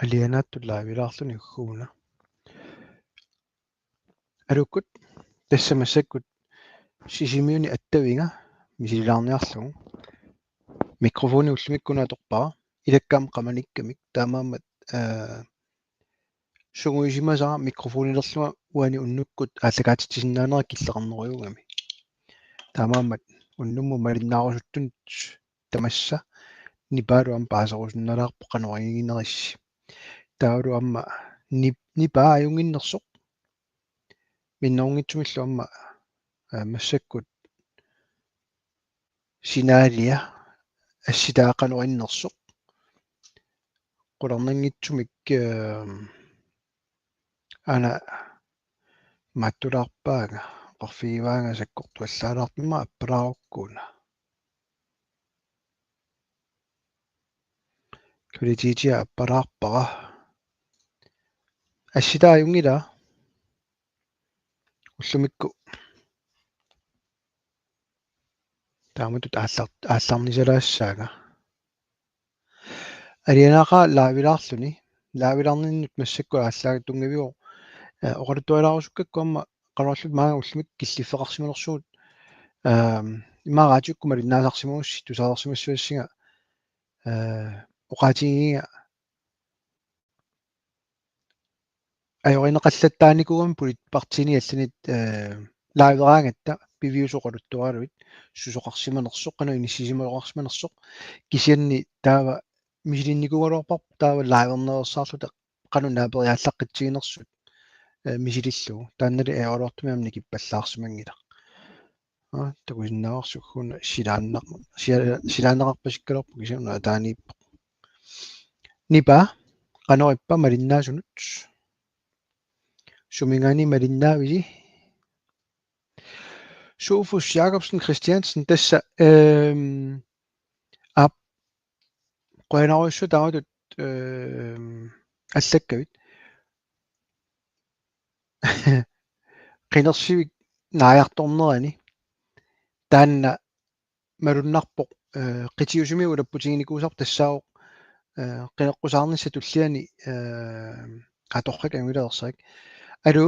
алианааттуллаавилаарлуни гугуна алуккут тассамассаккут сисимиуни аттавинга мисилаарниарлугу микрофони уллумиккуна торпаа илаккаам qamanikkamik таамаамат сугуисимасаа микрофонилерлуга уани уннуккут ааллагаатитсиннаанера киллеқарнеруйугами таамаамат уннумму малиннаарусуттун тамасса нипаалу ам паасерусинналаарпо qanoringingинерисси таалу амма нипаа аюнгиннерсоқ минноонгитсумиллу амма массаккут синаалия асситаақанериннерсоқ qulernangitsumik ана маттулаарпаага qarfigivanga sakkortuallaalaartumma appalaarukkuuna qualititia appalaarpara асситааюнгила уллумикку тааматут аалларнисалаассаага алианааqa лаавилаарлуни лаавилаарниннут массакку ааллаага тунгавиу оқалуттуалаарусуккакку амма qaluarlut maanga ullimik killifeqarsimalersuut имаагаатиукку малиннаасарсимагусси тусаалерсимассуассига оqaатигига ajorинеқаллаттааникугам пулит партини алланит лаавераангатта пивиусоқалуттуалуит сусоқарсиманерсоқ қана иниссисималоқарсиманерсоқ кисианни таава мисилинникугалуарпар таава лаавернерсаарлута қану наапериааллаққитсигинерсут мисилиллугу тааннали аорортумиамни киппаллаарсимангила такусиннааварсуккуна силааннеқарпасиккалерпу кисиуна тааниппо нипа канориппа малиннаасунут сумингани малиннаависи Sofus Jacobsen Christiansen тасса ап qoyanaruissu tamatut аллаккавит qinерсивик нааярторнерани таанна малуннарпоқ qitiusumi улаппутигиникуусар тассаоқ qinеққусаарнисса туллиани qatorrak angulaersaq алу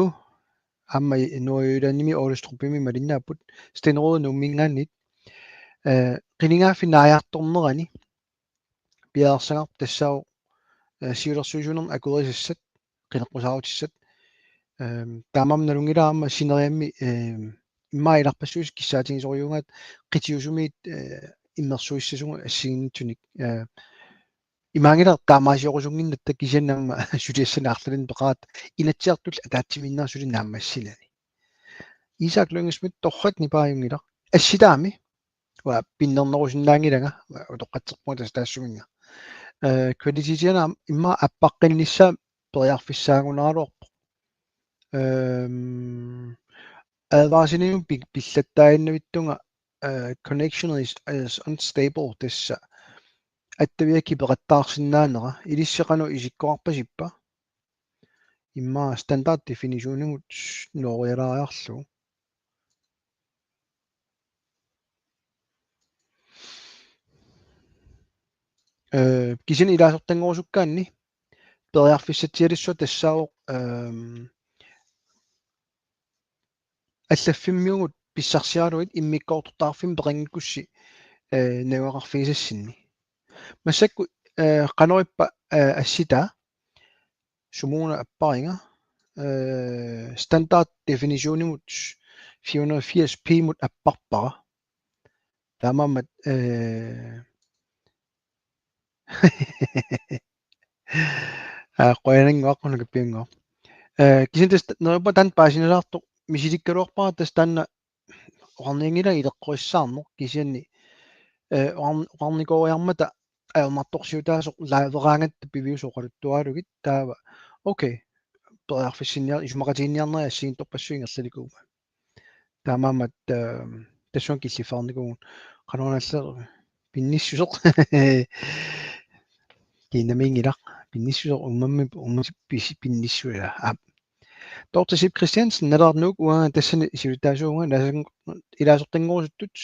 амма нуаюлааними оолуструппими малиннааппут стенрode nummingaannit qiningaafi naajartornerani piaarsangar tassao siulersuusunern akurisissat qinеққусаарутиссат таамам налунгилаама синериамми иммаиларпассуус киссаатигисориунгаат qitiusumit иммерсуиссасуга ассигиннитсуник имаангила таамаасиорусунгиннатта кисианнаама сулиассанаарлалин пеқаат инатсиартул атаатсиминнарсули нааммассилани Isak Lyngensmith торрат нипааюнгила асситаами ва пиннернерусиннаангилага утоққатсерпугатас таассуминга квалититиана имма аппаққиннисса периарфиссаагунералуарпо адварсиниум пиллаттаиннавиттунга connection is unstable тасса аттавиаки пеқаттаарсинаанера илиссеқану исиккоарпасиппа имма стандарт дефинисионингут нориалаариарлу кисин илаасертангорусуккаанни периарфиссатиалиссуа тассао аллаффиммиугут писсарсиаралуит иммиккоортартаарфим пеқангиккусси нагуақарфигисассинни массакку канориппа ассита сумууна аппаринга стандарт дефинисионимут 480p мут аппарпара таамаамат qoyananguaqquna kippiungo кисин таст нерипа тан паасиналаартоқ мисиликкалуарпара тас таанна орнингила илеққуиссаарнеқ кисианни орникориармата аермарторсиутаасоқ лаавераангатта пивиусоқалуттуалугит таава окей периарфиссинниар исумақатигинниарнери ассигин торпассуингерлаликуума таамаамат тассуан киллифаарникуун qanорналлер пинниссусеқ кинамингила пинниссусеқ уммасип пинниссуила Dorte Christiansen nalarnuuk uanga tassani isiutaasuunga nasan ilaasortinngorsuttut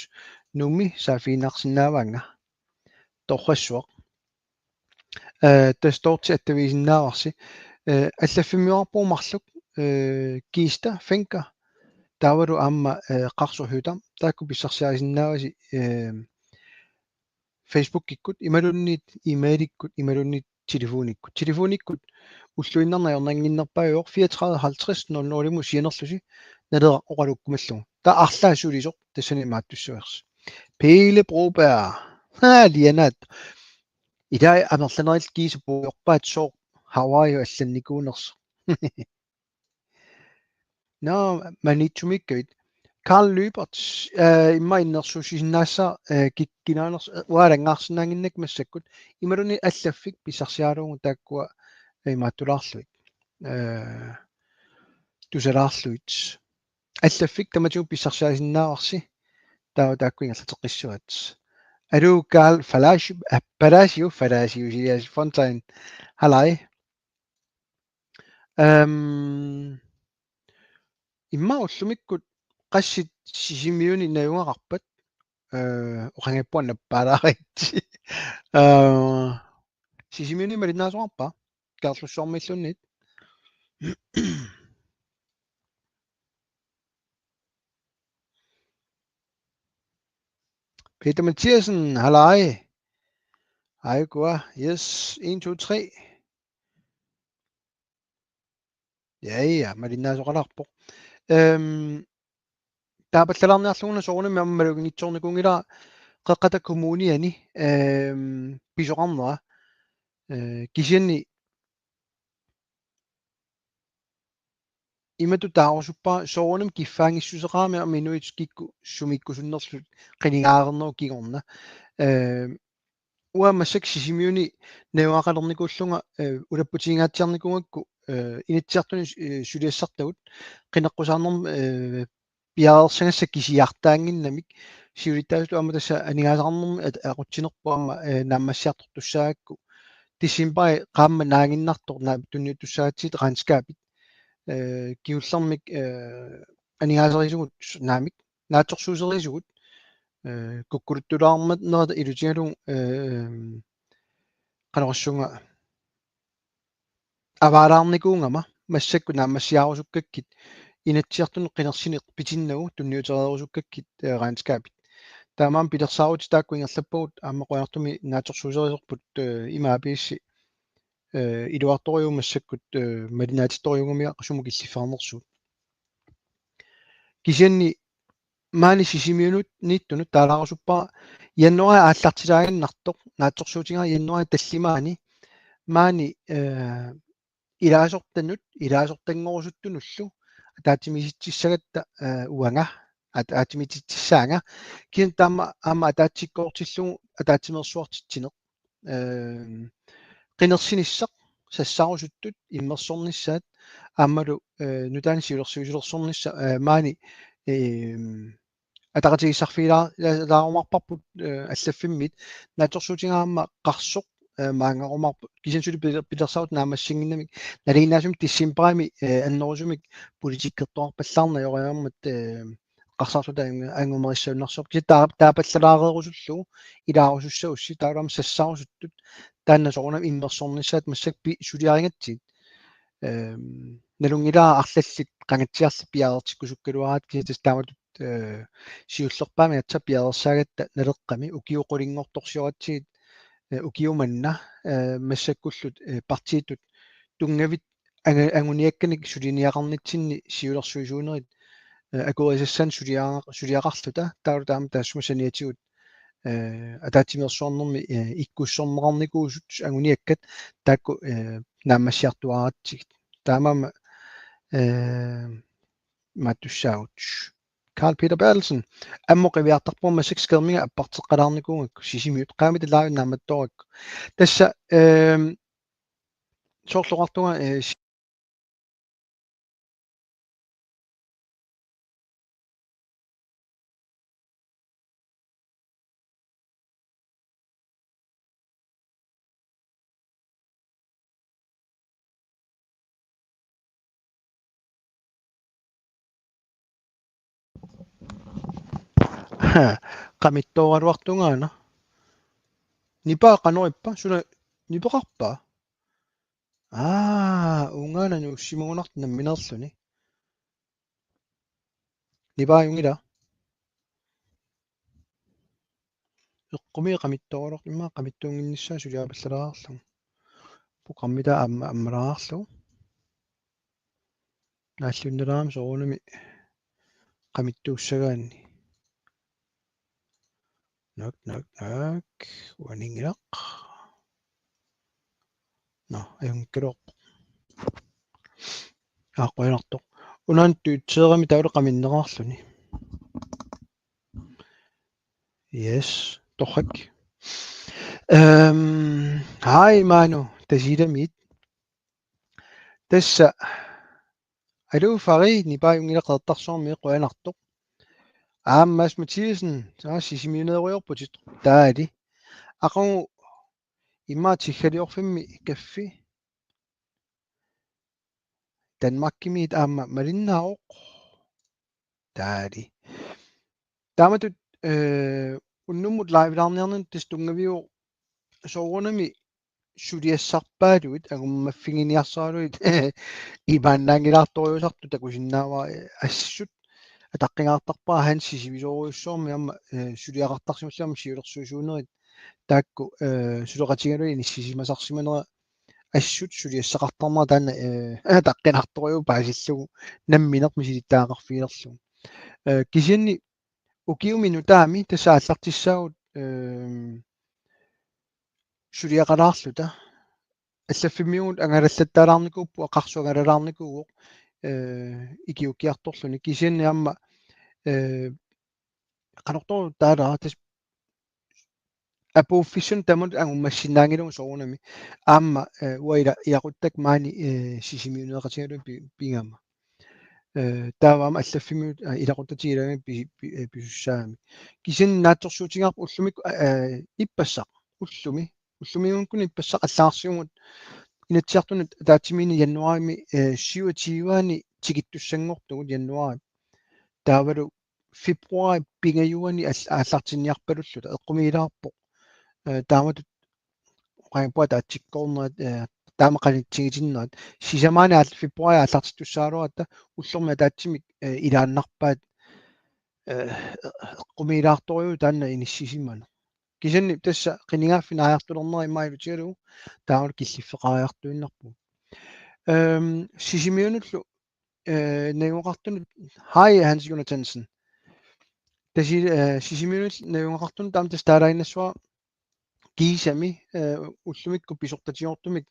nummi saafiinarsinnaavaanga torrassuaq тастуурти аттависиннаарси аллаффиммиуарпуумарлук кииста фенка таавалу аама қарсурхютам таакку писсарсиарисиннаагаси Facebook-иккут ималунниит имейликкут ималунниит телефониккут уллуиннарнаёрнангиннерпаажуор 34 50 00 сианерлуси налера оқалуккумаллугу та арлаасулисоқ тассани мааттуссуерс Pele Broberg Lianat идай амерланерил кииса пуйорпаат соо Hawaii алланникуунерс no manitsumikkuit Karl Lübert imma innersuusisinaassa kikkinaaners ualangaarsinnaanginnak massakkut imaluni allaffik pissarsiaaluungu taakkua imaattulaarluit tusalaarluit allaffik tamatuu pissarsiaisinnaavarsi taakkuingerlateqqissuat alu Karl Palacio Sias Fontaine halai имма уллумиккут qassит сисимиуни наюнгақарпат оқангаппуан наппаалааритси сисимиуни малиннаасоқарпа каарлуссуармиллуннит Peter Mathiasen halløj hej goa yes 1 2 3 ja малиннаасоқалаарпо таапаллалаарниарлугуна соорнами аммалугингитсорникунгила qeqqata kommuniani pisoqarnera kisianni imatu taarussuppa soornam kiffaangissусеqaami aminuit kikku sumikkusunnerlut qinigaarenernu kigorna uamassак sisimiuni navaqalernikulluga ulapputiingaatiarnikungakku inatsiartuni suliassartagut qinaqqusaarnerm piaersangassак kisiartaanginnamik siulitaasut ama tassa anigaasaqarnerm aqutsinerpuama naammassiartortussaagakku tissimpai qaamma naanginnartor tunniutussaatiit ranskaapit kiullermik anigaasarisugut naamik naatsorsuuserisugut kukkuluttularmat nerata ilutigalung qanorassunga avaalaarnikuungama массакку нааммассиаарусуккаккит инаtsiartunu qinersini pitinnagu tunniutereerusukkakкит раанскаапит таамаам пилерсаарути тааккуингерлаппагут аама қуяртуми наатсорсуусерисерпут имаапиисси илуарториу массаккут малинаатитториугумиа qassumu киллиффаарнерсуут кисианни маани сисимиунут нииттунут таалаарусуппаа яннуара ааллартилаагиннартоқ наатсорсуутингаа яннуара таллимаани маани илаасортангорусуттунуллу атаатимиситсагатта уанга атаатимититсаанга кин таама аама атаатсиккоортиллугу атаатимерсуартитсинеқ qinерсиниссақ сассаарусуттут иммерсорнissaат аамалу нутаани сиулерсуисулерсорнisса маани атақатигиссарфилаарумарпарпут аллаффиммит наатсорсуутингаама қарсоқ маангаарумарпут кисансули пилерсаут наамассингиннамик налииннаасум тиссимпаами аннерусумик политиккертуарпаллаарна йориармат qarsaarluta angumeriссауннарсоқ таапаллалаареерусуллугу илаарусуссаусси таалаама сассааруссуттут таанна соорнам иммерсорнissaат массак пи сулиарингатсит налунгилаа арлаллик qangatsiarli piaartikkusukkaluaraat кисатас тааматут сиуллерпаами атса пиаерсаагатта налеққами укиуқулингорторсиоратсигит укиуманна массаккуллут партииттут тунгавит ангуниакканик сулиниақарнитсинни сиулерсуисуунерит акуисассан сулиақарлута таалу таама таассумасаниатигут атаатимерсуарнерми иккуссорнеқарникуусут ангуниаккат таакку нааммассиартуаратсигит таамаама маттуссаагут Carl Peter Bertelsen аммоқивиартарпума сикскермига аппартеққалаарникуугакку сисимиут qaamita laavinnaammattorакку тасса соорлоқартуга qamittoораluartungaana нипаа qanориппа сула nipeqarpa ungaanani ussimagunartuna minerluni nipaajungila eqqumi qamittoruloq imma qamittuunginnissaa suliapallalaarlu puqammita ammalaqarlu naallunneraaami soorunami qamittuussagaanni nak uaningilaq ajungikkaluorpo aaqquinartoq unaanttuutseerami taula qaminneqarluni yes torrak hi Manu tasiilamit tassa alufari nipaajungilaqeertarsormi quanartoq Mads Mathiesen sisimiuneeriorputit taali aqungu immaatiggaliorfimmi kaffi Danmarkimiit malinnaaqoq taali taamatut unnummut laivilaarniarnun tistungaviu soorunami suliassarpaaluit agummaffinginiarsaaluit imaannaangilaartoriusartu takusinnaava assut атаққингаартарпаа хан сисивисоруйуссуарми сулиақартарсималлаама сиулерсуусуунерит таакку сулеқатигалуи ниссисимасарсиманера ассут сулиассақартарнера таана атаққинарторюу паасиллугу намминерми силиттаақарфиилерлугу кисианни укиумину таами тассааллартиссаагут сулиақалаарлута аллаффимиугут ангалаллаттаалаарникууппу ақарсуангалалаарникууоқ икиуккиарторлуни кисианни аама qanortoru taala tas apouffissun tamut angummassinaangilungu soorunami aamma uaila iaquttak maani sisimiuneeqatigalu pingaama taavaama allaffimuut ilaquttatigilaami pisussaami kisianni naatsorsuutigaarpu ullumik ippassaq ullumiunkun ippassaq allaarsiumut inatsiartunut taatimiini januarimi 27 tigittussangortugut januari taavalu februari pingajuani aallartinniarpalulluta eqqumiilaarpoq taamatut qaimpuat aatsikkoornerat taamaqanitsigitinnerat sisamaani februari aallartittussaaluaratta ullormi taatsimik ilaannarpaat eqqumiilaartoriu taanna inissisimana кисанни тасса qiningaaffin aajartulernerai mailutigalugu taamat killиффеqaariartuinnarpu sisimiunullu nayuqartunut hi Hans Jonathansen tasi sisimiunul nayuqartun taam tas taalainnassua kiisami ullumikku pisortatiortumik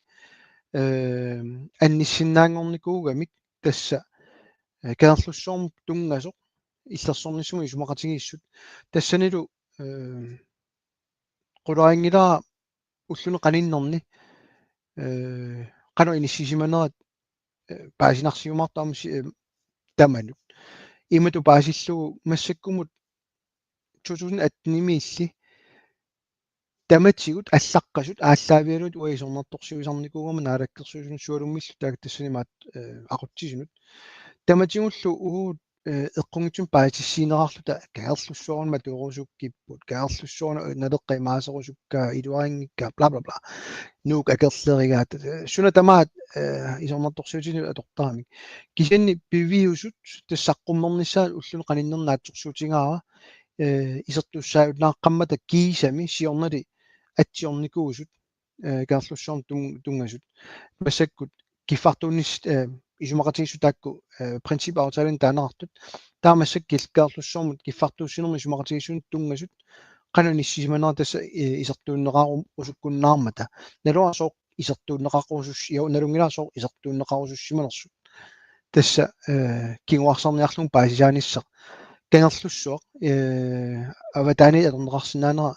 анниссиннаангорникуугамик тасса каерлуссуорм тунгасоқ иллерсорнissumi сумақатигииссут тассанилу qulaingilaa ulluni qaninnerni qanu iniссисиманерат паасинарсиумартаарми таманут имату паасиллугу массаккумут 2018 илли таматигут аллаққасут ааллаавиалут уисорнэрторсуисарникуугама наалаккерсуусун суалуммиллу таак тассанимаат aqutsisунут таматигуллу угуут эққунгитсум паатиссиинерарлута каерлуссуорнма туурусуккиппут каерлуссуорна налеққимаасерусуккаа илуарингикка бла бла бла нуук акерлеригаат суна тамаат исорнэрторсуутини атортарамик кисианни пивиусут тассаққуммернissaат уллуни qaninnernaatsorsuutigaара исертуссааутлааққаммата киисами сиорнали атсиорникуусут каерлуссуорн тунгасут пассаккут киффартууннис исумақатигиссу таакку принципауталин таанеқартут таамассак килкаерлуссуормут киффартууссинерми исумақатигиссуун тунгасут qanuниссисиманера тасса исертууннеқарум усуккуннаармата налуарсоо исертууннеқаққусус налунгилаасоо исертууннеқарусуссиманерсут тасса кигуарсарниарлун паасисааниссақ кангерлуссуоқ аватаани алернеқарсинаанера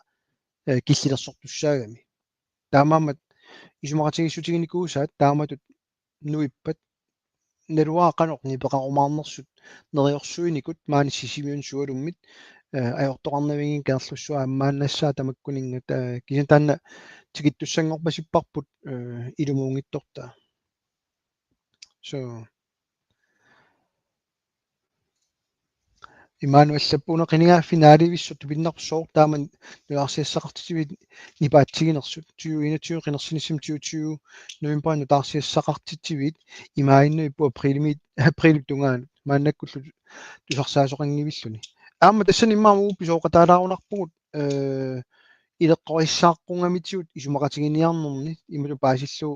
киллилерсортуссаагами таамаамат исумақатигиссутигиникуусаат тааматут нуиппат налуаа канорни пеқарумаарнерсут нериорсуиникут маани сисимиун суалуммит аёртоқарнавигин каерлуссуа аммааннассаа тамаккунинга кисан таанна тигиттуссангорпасиппарпут илумуунгитторта so Immanuel Sapuna qiniga finaaliivissut tupinnersoor taaman nuarsiassaqartitigut nipaatsiginersut 2021 qinersinissim 2020 November nutaarsiassaqartitigut imaaginnui pu april tungaanut maannakkullu tusarsaasuqanngivilluni aama tassan immaama uppisooqataalaarunarpugut ileqqorissaaqquнгамитигут исумақатигиниарнерни ималу паасиллу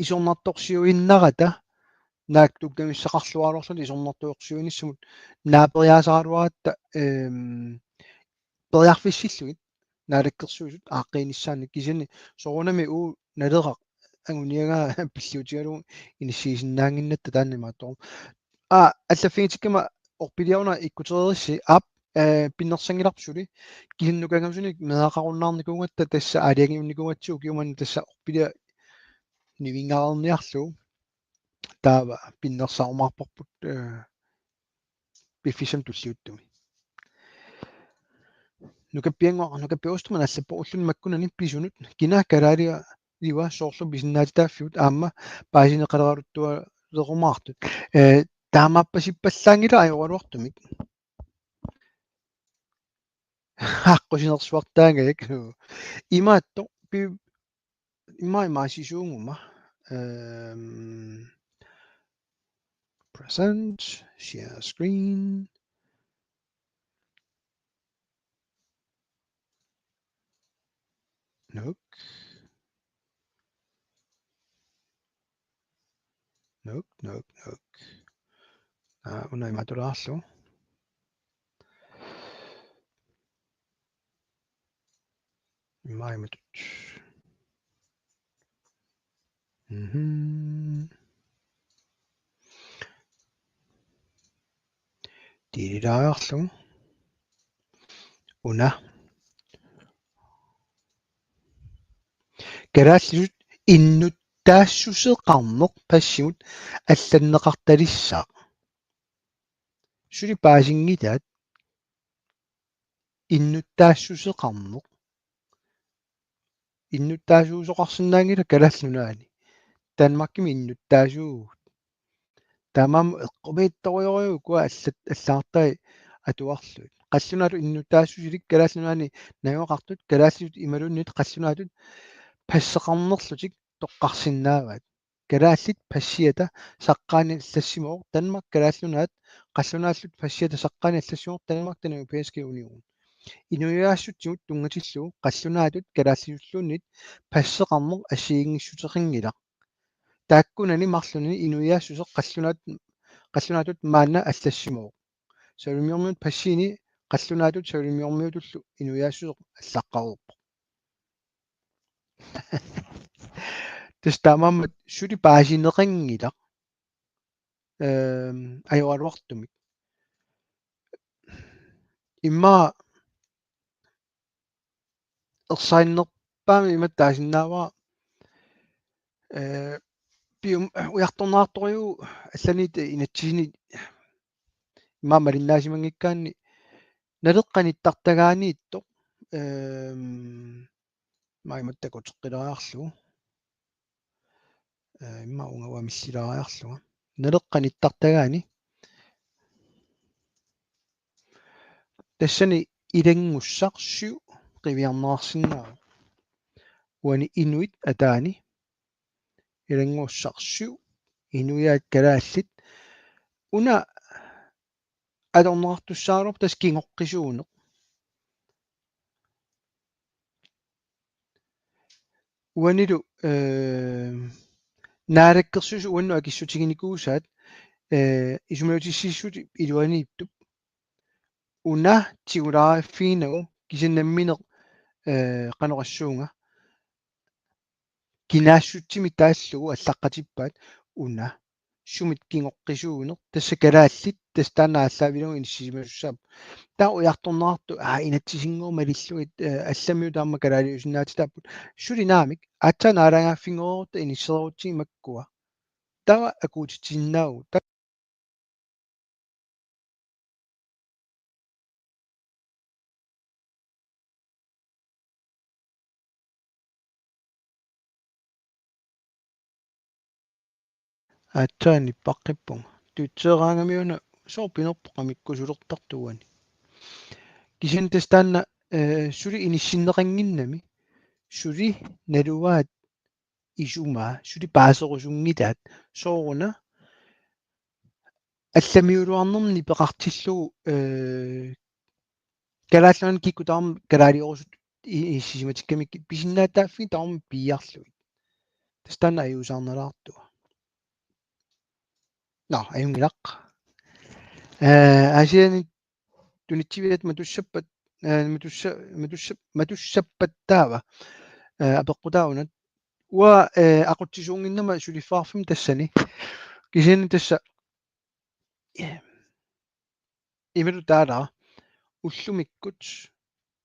исорнарторсиуиннарата наактуккамиссақарлуаруарлут исорнартуорсиуниссумут наапериаасаралуаратта периарфиссиллугит наалаккерсуисут ааққииниссаани кисини сорунами уу налеқақ ангуниагаа пиллиутигалу иниссиисиннаангиннатта тааннамааттоо аллаффигитиккама орпилиарна иккутерерисси ап пиннерсангиларпсули кисиннукангамсуни меақаруннаарникунгатта тасса аалиагиунникунгатсуу киуманна тасса орпилиа нивингаарниарлу таава пиннерсаарумаарпарпут пиффисам туллиуттуми нукаппиуустуман аллаппорлун маккунани писунут кина калаалиа ива соорлу бисиннаатитааффиут аама паасинеқалераруттуа лерумаартут таамааппасиппаллаангила ajorluartumik аққусинерсуартаангаяк имаатто пи имаасисуунгума present share screen nope unai matulaarlu imaimatut тилилаарlu уна карааллисут иннуттаассусеқарнеқ пассимут алланнеқарталиссаа сули паасингитаат иннуттаассусеқарнеқ иннуттаасуусоқарсинаангила калааллунаани таанмаркими иннуттаасуу тамам эққумиитториориу куа аллаартай атуарлуит қаллунаалу иннуттаассусилик калааллунаани нагоқартут калааллисут ималуннит қаллунаатут пассеқарнерлутик тоққарсинааваат калааллит пассиата саққаани аллассимоо Danmark калааллунаат қаллунааллут пассиата саққаани аллассимоо Danmark тана Europæiske Union инуяассутсигут тунгатиллу қаллунаатут калааллиуллууннит пассеқарнеқ ассиингиссутерингила тааккунани марлунини инуяассусеқ қаллунаатут маанна аллассимоо савимиормиут пассини қаллунаатут савимиормиутуллу инуяассусеқ аллаққарерпо тестамаммат сули паасинеқангила ajorluartumik имма ерсаиннерпаами иматтаасиннааваа пиум уярторнаарториу алланит инатсисини имма малиннаасимангиккаанни налеққаниттартагаани итто маиматтакутеққилариарлу имма унгава миссилариарлуга налеққаниттартагаани тассани илангуссарсу qivиарнеарсинаа уани инуит атаани илангуссарсу инуяат калааллит уна алорнеартуссаалур тас кингоққисуунеқ уанилу наалаккерсусу уанну акиссутигиникуусаат исумалутиссиссути илуанииптуп уна тигулаариффигинагу кисиннамминеқ канорассуунга кинаассутсими таассугу аллаққатиппаат уна сумит кингоққисуунеқ тасса калааллит тастаанааллаавилугу иниссисимасуссаап таа уярторнеарту инатсисингуuma лиллугит алламиу таама калаалиусиннаатитааппут сулинаамик аатсаанаалаагааффингоорта иниссерутсиги маккуа тава акуутитсиннаагу аатсаани паққиппунга тутсеераангамиуна soorpinerpoqamikkusulortartuani kisen tastaanna suli inissinneqanginnami suli naluaat isumaa suli paaserusunngitaat sooruna алламиулуарнэрни пеқартиллугу калааллуан киккутаарм калаалиорусут иссисиматиккамик писиннаатааффи таарм пиарлуит тастаана аюусаарналаартуа аюнгилақ асиани тунитсивиат матуссаппат матуссаппаттаава апеққутааунат уа ақутсисуунгиннама сулиффаарфим тассани кисиани тасса ималу таалаа уллумиккут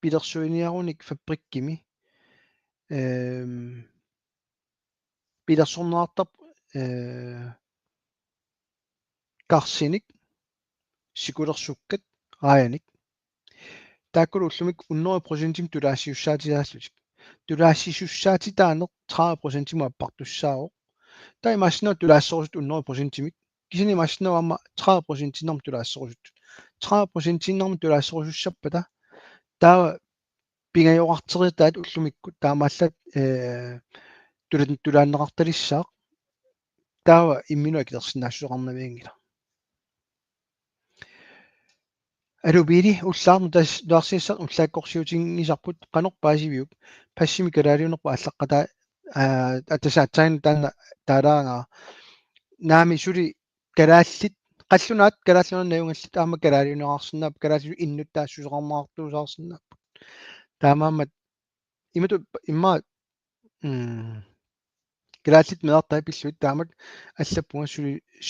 пилерсуиниаруник фабриккими пилерсорнеартарп карсиник сикулерсуккат раяник тааккулу уллумик 100% тулаассиуссаатилааллутик тулаассисуссаатитаанер 30% аппартуссаавоо тай массинаа тулаассорусут 100%мик кисини массинаа 30% норм тулаассорусут 30% норм тулаассорусуссаппата таа пингайоқартеритаат уллумиккут таамааллат тулааннеқарталиссаа таава имминуа килерсинаассуақарнавиангила алубили уллаарну тас дуарсиссақ уллааккорсиутингисарпут қанорпаасивиук пассими калаалиунерпа аллаққатаа атасаатсаин таана таалаангаа наами сули калааллит қаллунаат калааллуна наюнгаллит аама калаалиунеқарсинаап калааллу иннуттаассусоқарнеартуусаарсинаап таамаамат имату имма калааллит меэртаа пиллуит таамат аллаппунга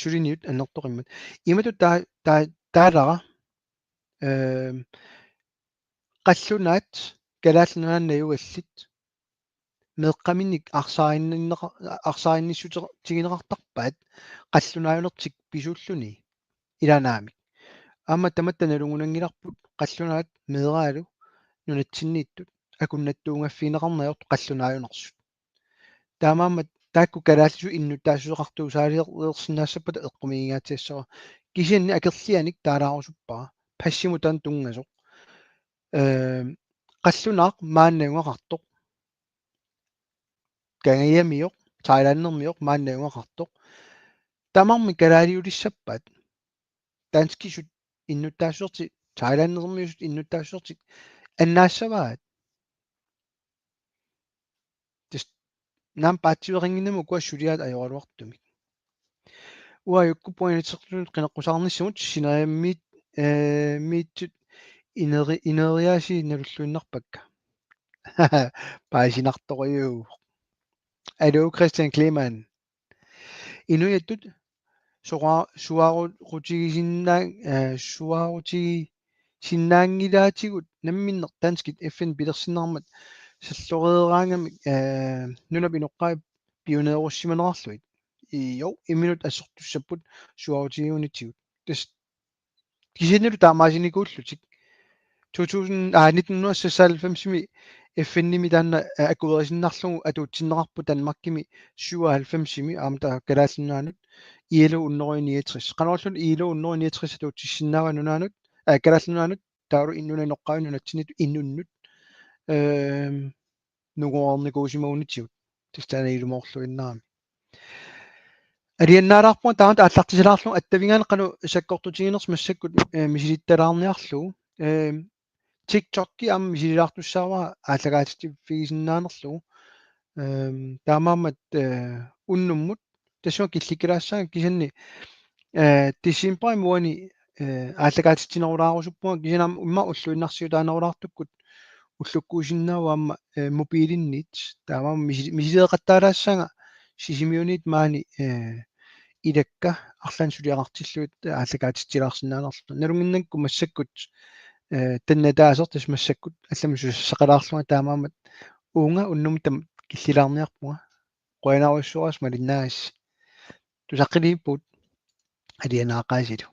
сулиниут аннэртоқиммат имату таалара қаллунаат калааллунааннаюгаллит меэққаминник арсааринниссутигинеқартарпаат қаллунааюнертик писууллуни иланаамик аама таматта налунгунангиларпут қаллунаат меэраалу нунатсиннииттут акуннаттуунгаффинеқарнаёрт қаллунааюнерсут таамаамат таакку калааллу иннуттаассуақартуусаалиерсинаассаппата эққумигингаатиассора кисианни акерлианик таалаарусуппаа пассимутаан тунгасоқ қаллунаақ мааннаунгақартоқ кангиамиоқ тайлааннермиоқ мааннаунгақартоқ тамарми калаалиулиссаппаат танскисут иннуттаассуерти тайлааннермиусут иннуттаассуерти аннаассаваат нам паатсиуерингиннаму куа сулиаат ажоралуартумик уаюкку поинитсерлунут қинеққусаарниссамут синериаммиит миитсут инериааси налуллуиннарпакка паасинарторюу алло Christian Klemann инуяттут суарутигисиннаангилаатигут намминнер танскит FN пилерсиннармат саллореераангами нунап иноққай пионеруссиманерарлуит ио имминут ассортуссаппут суарутигиунитсигут тас кисиннеру таамаасиникууллутик 1996-ми FN-ними таанна аккуерисиннарлугу атуутсиннеқарпу танмаккими 97-ми аамта калааллунаанут ILO 169 канаорлун ILO 169 атуутсиссиннаава нунаанут калааллунаанут таалу иннуна ноққаавну натсиниту иннуннут нугуорникуусимаунитсигут тастаанаилумоорлуиннаами алианнаалаарпуа таанта аллартисалаарлу аттавингаана кану саккортутигинерс массаккут мисилитталаарниарлу TikTok-ки аама мисилилаартуссаава ааллагаатитсиффигисиннаанерлу таамаамат уннуммут тассуа килликкалаассаа кисанни тиссимпай муани ааллагаатитсинерулаарусуппуга кисанаама имма уллуиннарсиутаанерулаартуккут уллуккуусиннаава аама мобилиннит таамаама мисилеэқаттаалаассаага сисимиунит маани илакка арлаан сулиақартиллуит ааллагаатитсилаарсинаанерлу налунгиннакку массаккут таннатаасертас массаккут алламусу сақалаарлуга таамаамат уунга уннумтам киллилаарниарпуга қуянааруссуарас малиннаагас тусаққилииппут алианаақаасилу